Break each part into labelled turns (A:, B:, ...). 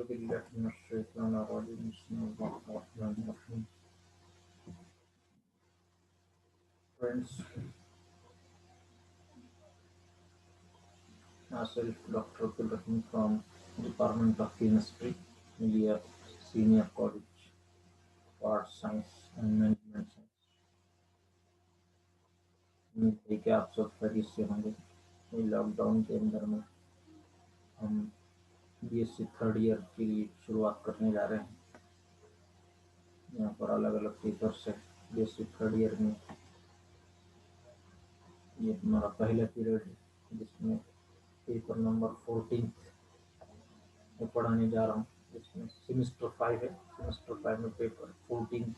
A: بالله من الشيطان الرجيم بسم الله الرحمن الرحيم. Friends, myself Dr. Abdul Rahim from Department of Chemistry, India Senior College for Arts Science and Management Science. उम्मीद है कि आप सब खैरियत से होंगे. लॉकडाउन के अंदर में हम B.Sc थर्ड ईयर की शुरुआत करने जा रहे हैं. यहाँ पर अलग अलग पेपर्स है. B.Sc थर्ड ईयर में ये हमारा पहला पीरियड है जिसमें पेपर नंबर 14 में पढ़ाने जा रहा हूँ. जिसमें सेमेस्टर 5 है. सेमेस्टर 5 में पेपर 14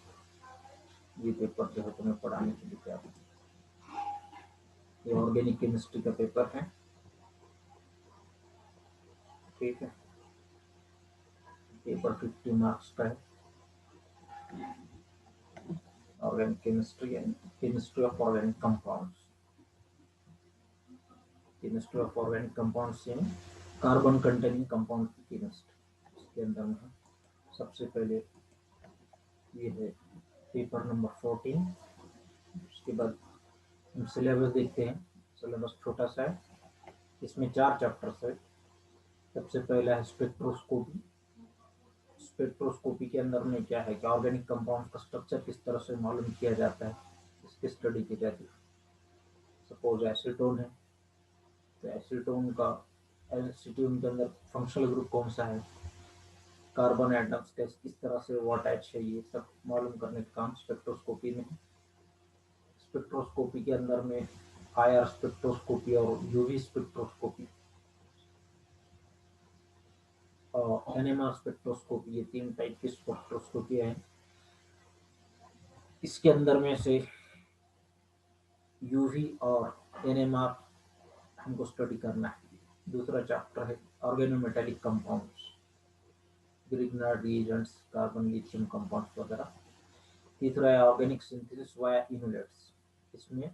A: ये पेपर जो है तुम्हें पढ़ाने के लिए तैयार. ये ऑर्गेनिक केमिस्ट्री का पेपर है. ठीक है, पेपर 50 मार्क्स का है. Organic chemistry and chemistry of organic compounds. Chemistry of organic compounds यानी कार्बन कंटेनिंग कंपाउंड की केमिस्ट्री. इसके अंदर में सबसे पहले ये है पेपर नंबर 14. उसके बाद हम सिलेबस देखते हैं. सिलेबस छोटा सा है. इसमें 4 चैप्टर्स है. सबसे पहला है स्पेक्ट्रोस्कोपी. स्पेक्ट्रोस्कोपी के अंदर में क्या है कि ऑर्गेनिक कंपाउंड का स्ट्रक्चर किस तरह से मालूम किया जाता है, इसकी स्टडी की जाती है. सपोज एसीटोन है तो एसीटोन के अंदर फंक्शनल ग्रुप कौन सा है, कार्बन एटम्स किस तरह से वो अटैच है, ये सब मालूम करने का काम स्पेक्ट्रोस्कोपी में है. स्पेक्ट्रोस्कोपी के अंदर में IR स्पेक्ट्रोस्कोपी और UV स्पेक्ट्रोस्कोपी और NMR स्पेक्ट्रोस्कोपी, ये 3 टाइप की स्पेक्ट्रोस्कोपी है. इसके अंदर में से UV और NMR हमको स्टडी करना है. दूसरा चैप्टर है organometallic compounds, Grignard reagents, carbon lithium compounds वगैरह. तीसरा है ऑर्गेनिक सिंथेसिस वाया इनलेट्स. इसमें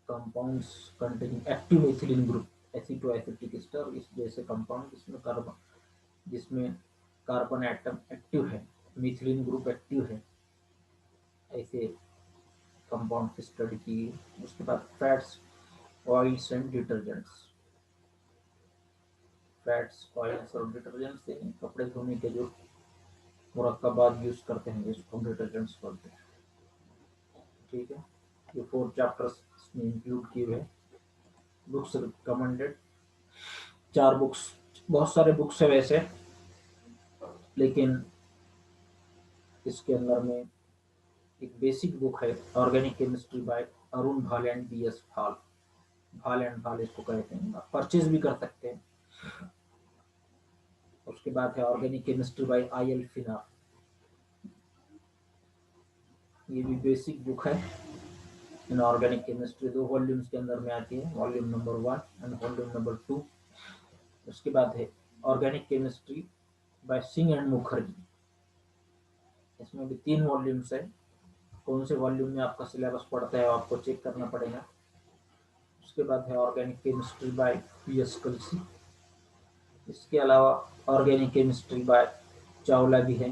A: compounds containing active ethylene group, acetoacetic ester इस जैसे कंपाउंड जिसमें कार्बन एटम एक्टिव है, मिथिलीन ग्रुप एक्टिव है, ऐसे कंपाउंड की स्टडी की. उसके बाद fats, oils and detergents. Fats, oils और डिटर्जेंट्स यानी कपड़े धोने के जो मुरक्कबात यूज करते हैं इसको डिटर्जेंट्स बोलते हैं. ठीक है, ये 4 चैप्टर्स इसमें इंक्लूड किए हुए. Books recommended 4 books. बहुत सारे बुक्स है वैसे, लेकिन इसके अंदर में एक बेसिक बुक है ऑर्गेनिक केमिस्ट्री बाय अरुण भाल एंड B.S. भाल. भाल एंड भाल इसको कहते हैं. आप परचेज भी कर सकते हैं. उसके बाद है ऑर्गेनिक केमिस्ट्री बाय I.L. फिनार. ये भी बेसिक बुक है इन ऑर्गेनिक केमिस्ट्री. 2 वॉल्यूम्स के अंदर में आती है, volume number 1 and volume number 2. उसके बाद है organic chemistry bye Singh and Mukherjee. इसमें भी 3 वॉल्यूम्स है. कौन से वॉल्यूम में आपका सिलेबस पड़ता है आपको चेक करना पड़ेगा. उसके बाद है ऑर्गेनिक केमिस्ट्री बाय P.S. कलसी. इसके अलावा ऑर्गेनिक केमिस्ट्री बाय चावला भी है,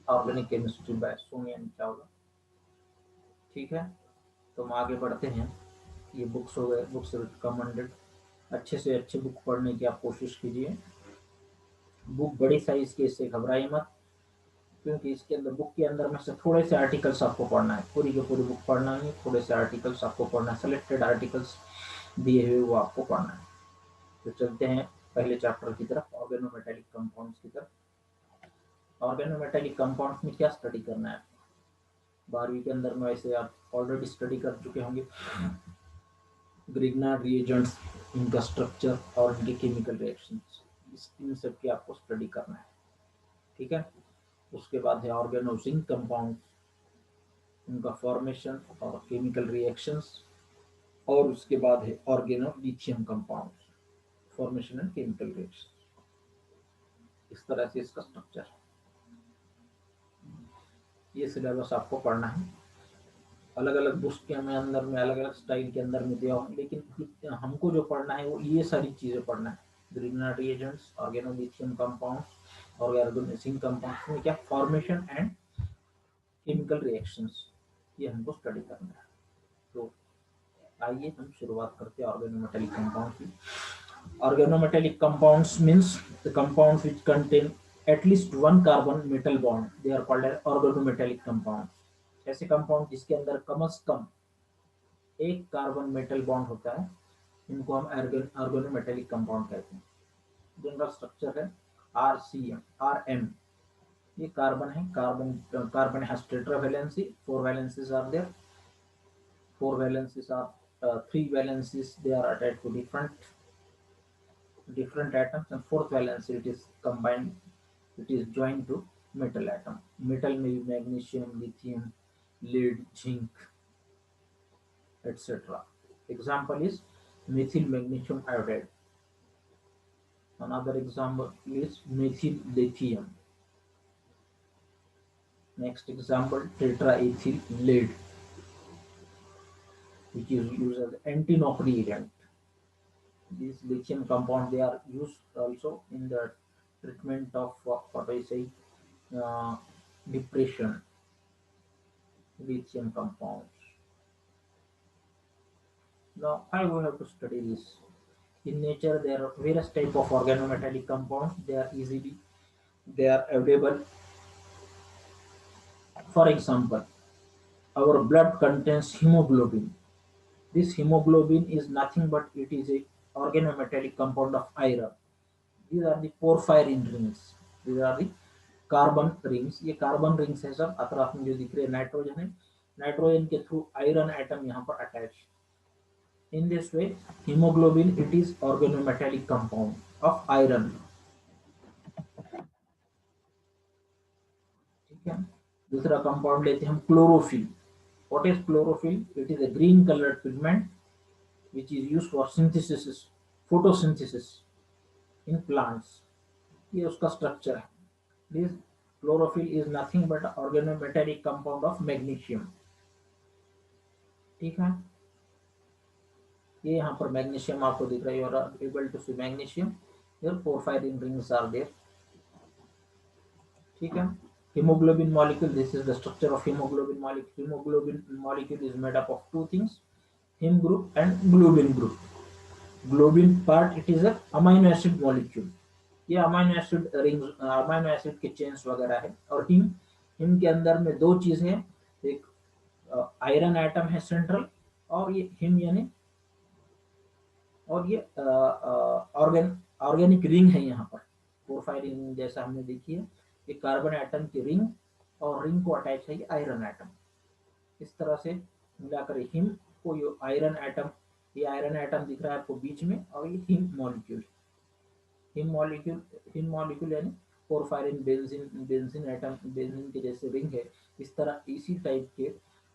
A: organic chemistry by Soni and Chawla. ठीक है, तो हम आगे बढ़ते हैं. ये बुक्स हो गए, बुक्स रिकमेंडेड. अच्छे से अच्छे बुक पढ़ने की आप कोशिश कीजिए. बुक बड़ी साइज की, इससे घबराइए मत, क्योंकि इसके अंदर बुक के अंदर में से थोड़े से आर्टिकल्स आपको पढ़ना है. पूरी की पूरी बुक पढ़ना है, थोड़े से आर्टिकल्स आपको पढ़ना है. सेलेक्टेड आर्टिकल्स दिए हुए वो आपको पढ़ना है. तो चलते हैं पहले चैप्टर की तरफ, ऑर्गेनोमेटालिक कंपाउंड्स की तरफ. ऑर्गेनोमेटालिक कंपाउंड्स में क्या स्टडी करना है. 12वीं के अंदर में वैसे आप ऑलरेडी स्टडी कर चुके होंगे ग्रिग्नार्ड रिएजेंट्स, इनका स्ट्रक्चर और इनके केमिकल रिएक्शंस. इन सब की आपको स्टडी करना है. ठीक है. उसके बाद है ऑर्गेनोजिंक कंपाउंड्स, उनका फॉर्मेशन और केमिकल रिएक्शंस. और उसके बाद है organolithium compounds, formation and chemical reaction. इस तरह से इसका स्ट्रक्चर. ये सिलेबस आपको पढ़ना है. अलग अलग बुक्स के हमें अंदर में अलग अलग स्टाइल के अंदर में दिया हो, लेकिन हमको जो पढ़ना है वो ये सारी चीजें पढ़ना है. Grignard reagents, organolithium compounds और organozinc compounds में क्या फॉर्मेशन एंड केमिकल रिएक्शंस ये हमको स्टडी करना है। तो आइए हम शुरुआत करते हैं ऑर्गेनोमेटेलिक कंपाउंड की। Organometallic compounds means the compounds which contain at least one carbon metal bond. They are called as organometallic compounds. ऐसे कंपाउंड जिसके अंदर कम से कम एक कार्बन मेटल बॉन्ड होता है इनको हम ऑर्गेनोमेटेलिक कंपाउंड कहते हैं। जनरल स्ट्रक्चर है RCM RM। ये कार्बन है, carbon has tetravalency, 4 valencies are there, 4 valencies are 3 valencies they are attached to different atoms, and fourth valence it is combined, it is joined to metal atom. Metal may be magnesium, lithium, lead, zinc, etc. Example is methyl magnesium iodide. Another example is methyl lithium. Next example, tetraethyl lead, which is used as anti-knock reagent. These lithium compounds they are used also in the treatment of what I say uh, depression. Lithium compounds. Now, how we have to study this? In nature, there are various type of organometallic compounds. They are available. For example, our blood contains hemoglobin. This hemoglobin is nothing but it is a organometallic compound of iron. These are the porphyrin rings. These are the carbon rings. ये carbon rings है सब, अतराफ में जो दिख रहे हैं nitrogen है, nitrogen के थ्रू आयरन एटम यहाँ पर attach. In this way haemoglobin it is organometallic compound of iron. ठीक है, दूसरा कंपाउंड लेते हैं हम chlorophyll. What is chlorophyll? It is a green coloured pigment which is used for synthesis, photosynthesis in plants. ये उसका स्ट्रक्चर है। This chlorophyll is nothing but organometallic compound of magnesium. ठीक है, ये यहाँ पर मैग्नीशियम आपको दिख रहा है, you are able to see magnesium. Here porphyrin rings are there. ठीक है, hemoglobin molecule, this is the structure of hemoglobin molecule. Hemoglobin molecule is made up of two things, heme group and globin group. Globin part it is a amino acid molecule. ये amino acid rings, amino acid के chains वगैरह है। और him, him के अंदर में दो चीजें हैं, एक आयरन एटम है सेंट्रल, और ये हिम यानी, और ये ऑर्गेनिक रिंग है यहाँ पर, पोरफायरिन जैसा हमने देखी है, ये कार्बन एटम की रिंग, और रिंग को अटैच है ये आयरन एटम। इस तरह से मिलाकर हिम को ये आयरन एटम दिख रहा है आपको बीच में, और ये हिम मॉलिक्यूल, हिम मॉलिक्यूल यानी पोरफायरिन बेंजीन एटम, बेंजीन के जैसे रिंग है, इस तरह इसी टाइप के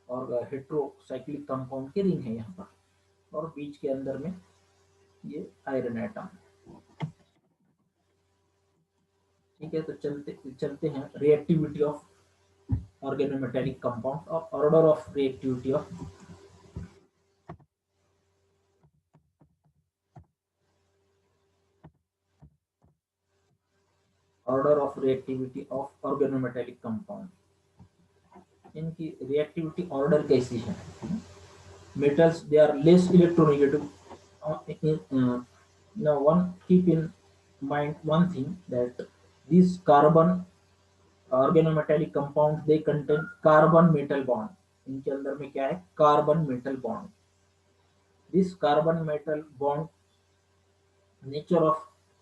A: और हेट्रोसाइक्लिक कंपाउंड के रिंग है यहाँ पर, और बीच के अंदर में ये आयरन एटम। ठीक है, तो चलते हैं रिएक्टिविटी ऑफ ऑर्गेनोमेटेलिक कंपाउंड और order of reactivity of organometallic compound. इनकी रिएक्टिविटी ऑर्डर कैसी है? Metals they are less electronegative. now one keep in mind one thing, that these carbon organometallic compounds they contain carbon metal bond. इनके अंदर में क्या है? Carbon metal bond. This carbon metal bond, nature of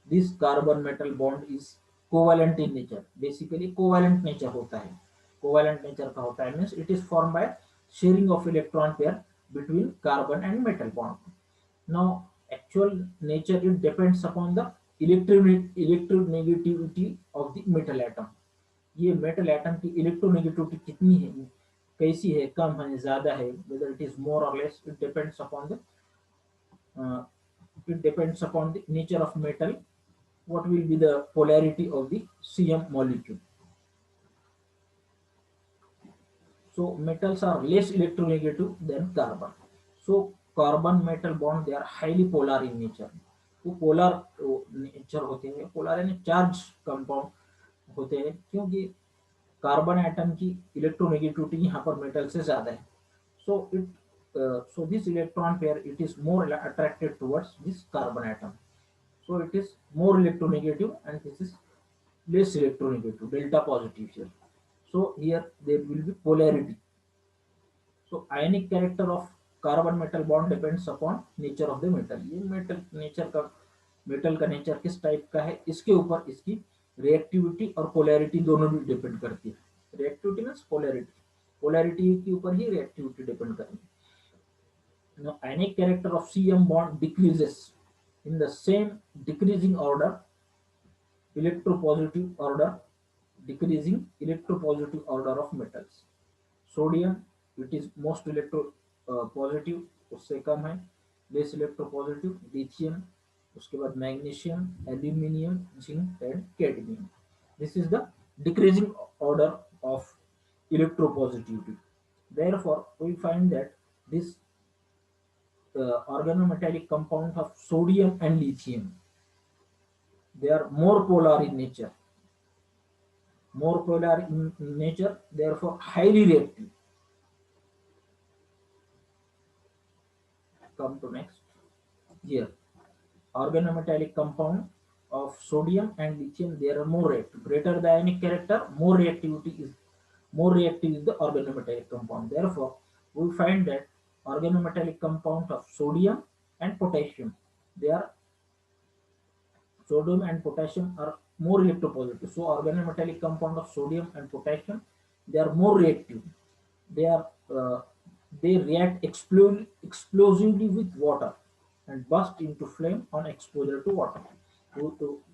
A: this carbon metal bond is covalent in nature. Basically covalent nature होता है। covalent nature का होता है means it is formed by sharing of electron pair between carbon and metal bond. Now actual nature it depends upon the electronegativity of the metal atom. ये metal atom की electronegativity कितनी है, कैसी है, कम है, ज्यादा है, whether it is more or less, it depends upon the nature of metal, what will be the polarity of the CM molecule. So metals are less electronegative than carbon. So carbon metal bond they are highly polar in nature. वो polar nature होते हैं, polar यानी charge compound होते हैं, क्योंकि carbon atom की electronegativity यहाँ पर मेटल से ज्यादा है. So so this electron pair, it is more attracted towards this carbon atom. So it is more electronegative, and this is less electronegative, delta positive here. So here there will be polarity. So ionic character of carbon metal bond depends upon nature of the metal. ये metal का nature किस type का है, इसके ऊपर इसकी reactivity और polarity दोनों भी डिपेंड करती है. रिएक्टिविटी मीन्स पोलैरिटी, पोलैरिटी के ऊपर ही रिएक्टिविटी डिपेंड करती है. Now, ionic character of CM bond decreases in the same decreasing order, electropositive order, decreasing electropositive order of metals. Sodium, it is most electropositive, उससे कम है, less electropositive. Lithium, उसके बाद magnesium, aluminium, zinc and cadmium. This is the decreasing order of electropositivity. Therefore, we find that this organometallic compounds of sodium and lithium, they are more polar in nature, therefore highly reactive. Come to next. Here, organometallic compound of sodium and lithium, they are more reactive. Greater the ionic character, more reactive is the organometallic compound. Therefore, we find that organometallic compounds of sodium and potassium, they are sodium and potassium are more electropositive. So organometallic compound of sodium and potassium, they are more reactive. They are they react explosively with water and burst into flame on exposure to water.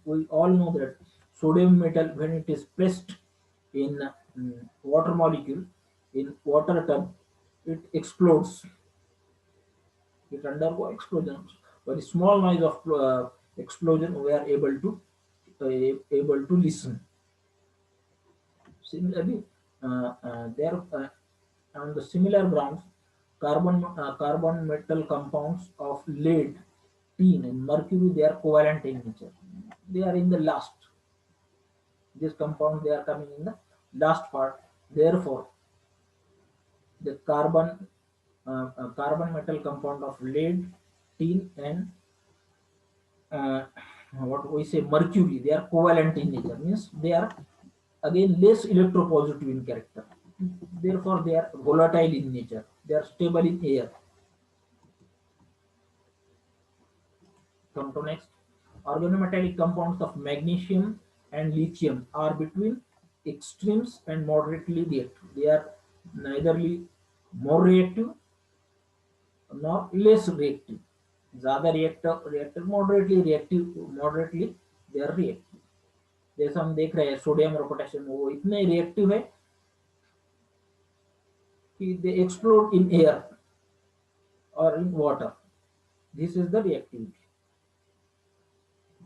A: We all know that sodium metal, when it is pressed in water molecule, in water tub, it explodes, it undergo explosions. Very small noise of explosion, we are able to listen. Similarly, there on the similar grounds, carbon metal compounds of lead, tin, and mercury, they are covalent in nature. They are in the last. These compounds, they are coming in the last part. Therefore, the carbon metal compound of lead, tin, and what we say mercury, they are covalent in nature, means they are again less electropositive in character, therefore they are volatile in nature, they are stable in air. Come to next. Organometallic compounds of magnesium and lithium are between extremes and moderately reactive. They are neitherly more reactive nor less reactive. ज्यादा reactor moderately they are reactive. जैसा हम देख रहे हैं sodium और potassium, वो इतने reactive है कि दे एक्सप्लोड इन एयर और in water. This is the reactivity.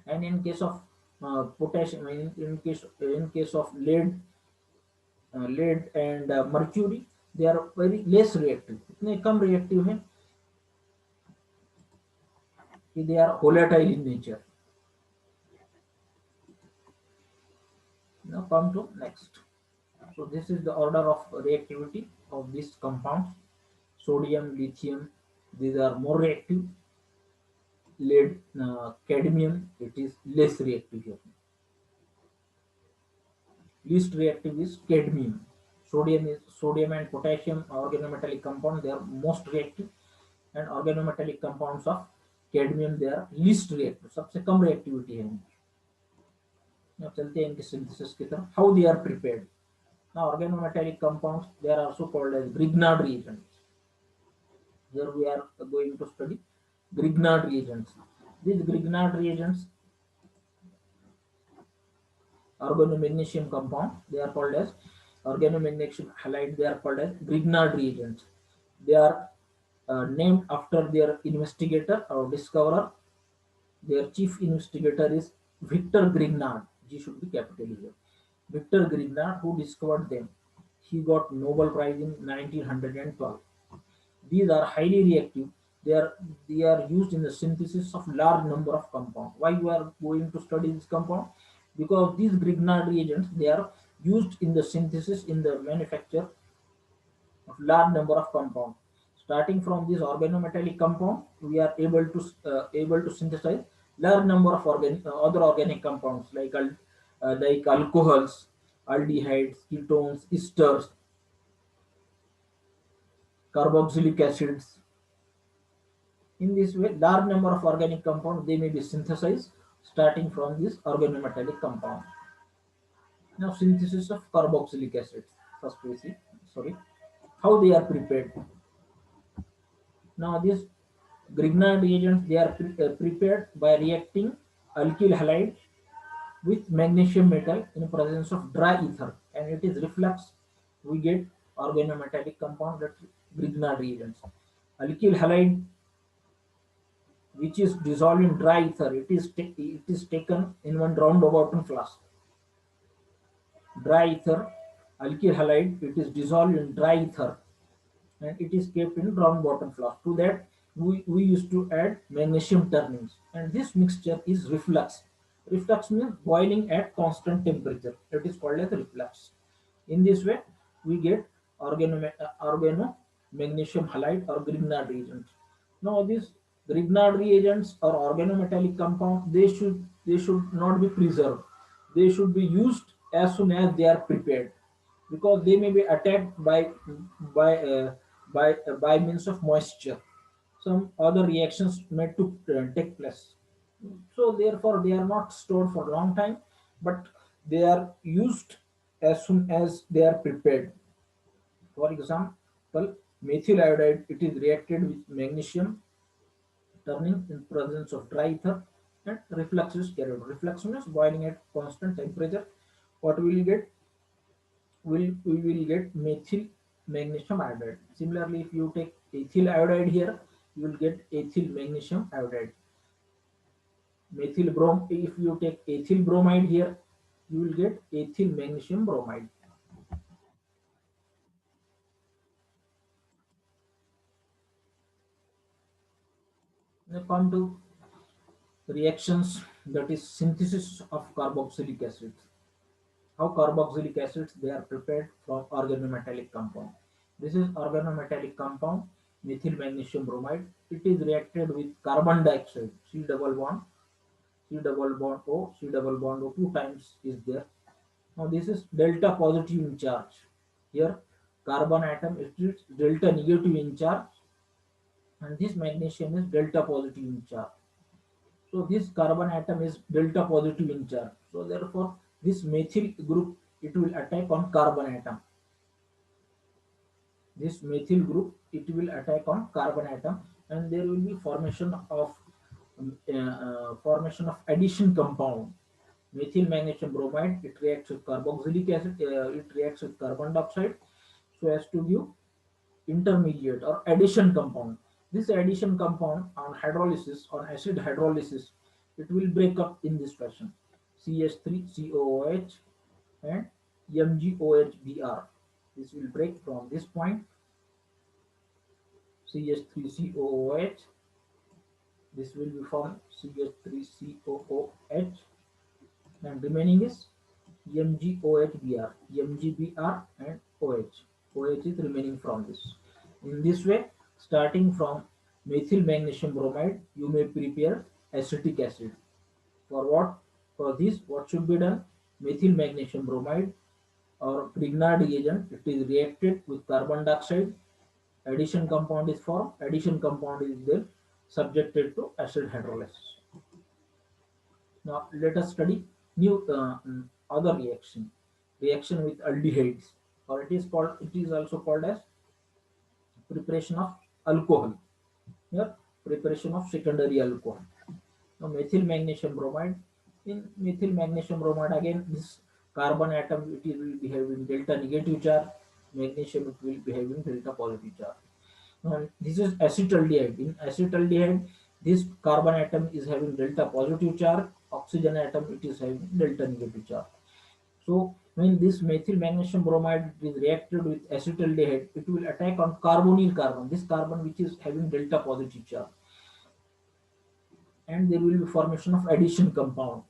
A: And in case of potassium, in case of lead and mercury, they are very less reactive, इतने कम reactive हैं कि they are volatile in nature. Now come to next. So this is the order of reactivity of these compounds. Sodium, lithium, these are more reactive. Lead, cadmium, it is less reactive here. Least reactive is cadmium. Sodium and potassium organometallic compound, they are most reactive, and organometallic compounds of cadmium, they are least reactive. सबसे कम reactivity है. अब चलते हैं इनके synthesis की तरफ. How they are prepared? Now organometallic compounds, they are also called as Grignard reagents. Here we are going to study Grignard reagents. These Grignard reagents, organomagnesium compound, they are called as organomagnesium halide, they are called as Grignard reagents. They are named after their investigator or discoverer. Their chief investigator is Victor Grignard. G should be capital here. Victor Grignard, who discovered them. He got Nobel Prize in 1912. These are highly reactive They are they are used in the synthesis of large number of compound. Why you are going to study this compound? Because these Grignard reagents, they are used in the synthesis, in the manufacture of large number of compound. Starting from this organometallic compound, we are able to synthesize large number of other organic compounds like alcohols, aldehydes, ketones, esters, carboxylic acids. In this way, large number of organic compounds, they may be synthesized starting from this organometallic compound. Now, synthesis of carboxylic acids. First we see, sorry, how they are prepared. Now, these Grignard reagents, they are prepared by reacting alkyl halide with magnesium metal in presence of dry ether, and it is reflux. We get organometallic compound, that Grignard reagents. Alkyl halide, which is dissolved in dry ether, it is taken in one round bottom flask. Dry ether, alkyl halide, it is dissolved in dry ether and it is kept in round bottom flask. To that, we used to add magnesium turnings, and this mixture is reflux. Reflux means boiling at constant temperature. It is called as reflux. In this way, we get organo magnesium halide or Grignard reagents. Now, these Grignard reagents or organometallic compound, they should not be preserved. They should be used as soon as they are prepared, because they may be attacked by uh, by means of moisture. Some other reactions may take place. So therefore, they are not stored for a long time, but they are used as soon as they are prepared. For example, methyl iodide, it is reacted with magnesium turning in presence of dry ether, and reflux is carried out. Reflux means boiling at constant temperature. What we will get? We will get methyl magnesium iodide. Similarly, if you take ethyl iodide here, you will get ethyl magnesium iodide. Methyl brom. If you take ethyl bromide here, you will get ethyl magnesium bromide. Now come to reactions, that is synthesis of carboxylic acids. How carboxylic acids, they are prepared from organometallic compound. This is organometallic compound, methyl magnesium bromide. It is reacted with carbon dioxide, C double bond, C double bond O, C double bond O, two times is there. Now this is delta positive in charge. Here carbon atom is delta negative in charge, and this magnesium is delta positive in charge. So this carbon atom is delta positive in charge. So therefore, this methyl group, it will attack on carbon atom. This methyl group, it will attack on carbon atom, and there will be formation of addition compound. Methyl magnesium bromide, it reacts with carboxylic acid. It reacts with carbon dioxide, so as to give intermediate or addition compound. This addition compound on hydrolysis, on acid hydrolysis, it will break up in this fashion: CH3COOH and MgOHBr. This will break from this point, CH3COOH. This will be formed CH3COOH, and remaining is MgOHBr, MgBr and OH. OH is remaining from this. In this way, starting from methyl magnesium bromide, you may prepare acetic acid. For what? For this, what should be done? Methyl magnesium bromide or Grignard reagent, it is reacted with carbon dioxide. Addition compound is formed. Addition compound is then subjected to acid hydrolysis. Now let us study new other reaction. Reaction with aldehydes, or it is also called as preparation of alcohol. Here, preparation of secondary alcohol. Now methyl magnesium bromide. In methyl magnesium bromide, again this carbon atom, it will be having delta negative charge. Magnesium, it will be having delta positive charge. Now this is acetaldehyde. In acetaldehyde, this carbon atom is having delta positive charge. Oxygen atom, it is having delta negative charge. So When this methyl magnesium bromide is reacted with acetaldehyde, it will attack on carbonyl carbon, this carbon which is having delta positive charge, and there will be formation of addition compound.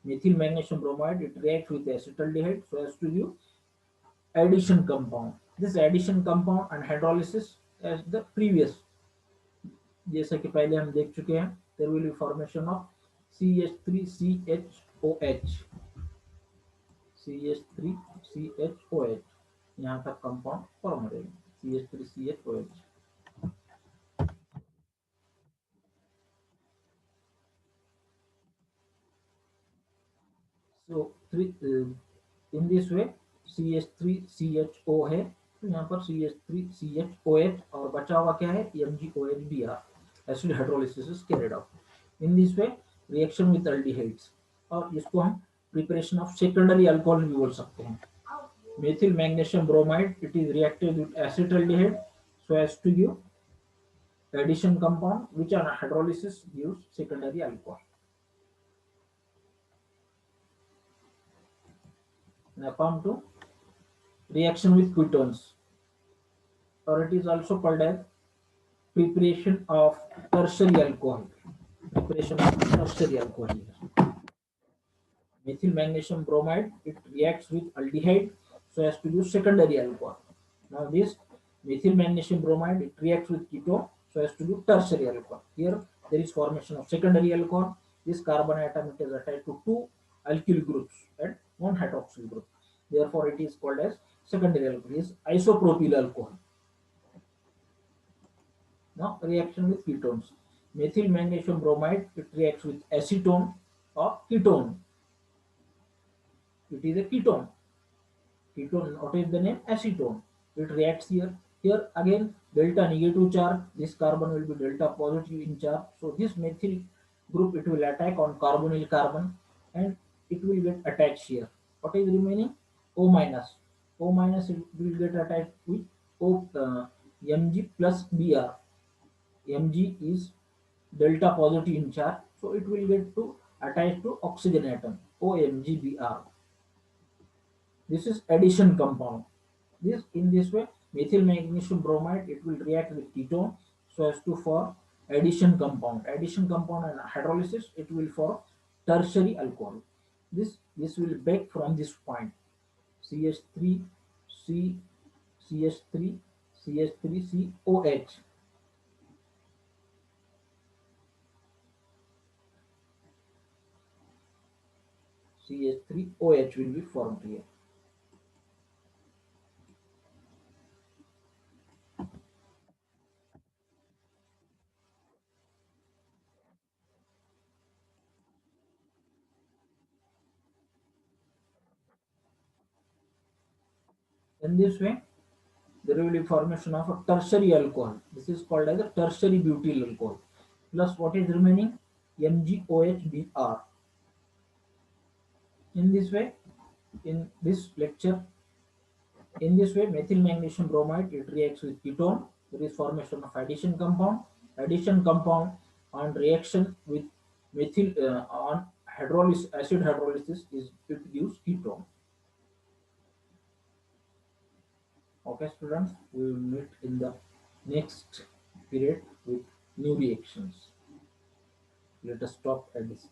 A: Methyl magnesium bromide, it reacts with acetaldehyde so as to give addition compound. This addition compound and hydrolysis as the previous, जैसा कि पहले हम देख चुके हैं, there will be formation of CH3CHOH, CH3CHOH, यहाँ तक compound form हो जाएगी CH3CHOH. So in this way CH3CHO है, तो यहाँ पर CH3CHOH और बचा हुआ क्या है, MgOH acid hydrolysis is carried out. In this way reaction with aldehydes, और इसको हम preparation of secondary alcohol भी बोल सकते हैं. Methyl magnesium bromide, it is reacted with acetaldehyde so as to give addition compound which on hydrolysis gives secondary alcohol. Now come to reaction with ketones, or it is also called as preparation of tertiary alcohol. Preparation of tertiary alcohol. Methyl magnesium bromide, it reacts with aldehyde so as to give secondary alcohol. Now this methyl magnesium bromide, it reacts with ketone so as to give tertiary alcohol. Here there is formation of secondary alcohol. This carbon atom, it is attached to two alkyl groups and one hydroxyl group. Therefore it is called as secondary alcohol. Is isopropyl alcohol. Now reaction with ketones. Methyl magnesium bromide, it reacts with acetone or ketone. It is a ketone. Ketone, what is the name? Acetone. It reacts here. Here again delta negative charge. This carbon will be delta positive in charge. So this methyl group, it will attack on carbonyl carbon and it will get attached here. What is remaining? O minus. O minus, it will get attached with Mg plus Br. Mg is delta positive in charge, so it will get to attach to oxygen atom, OMgBr. This is addition compound. This in this way, methyl magnesium bromide, it will react with ketone so as to form addition compound. Addition compound and hydrolysis, it will form tertiary alcohol. This will break from this point. CH3 C CH3 CH3COH. CH3OH will be formed here. In this way, there will be formation of a tertiary alcohol. This is called as a tertiary butyl alcohol. Plus what is remaining? MgOHBr. In this way, in this lecture, in this way, methyl magnesium bromide, it reacts with ketone. There is formation of addition compound. Addition compound on reaction with methyl on hydrolysis, acid hydrolysis, is it gives ketone. Okay, students, we will meet in the next period with new reactions. Let us stop at this.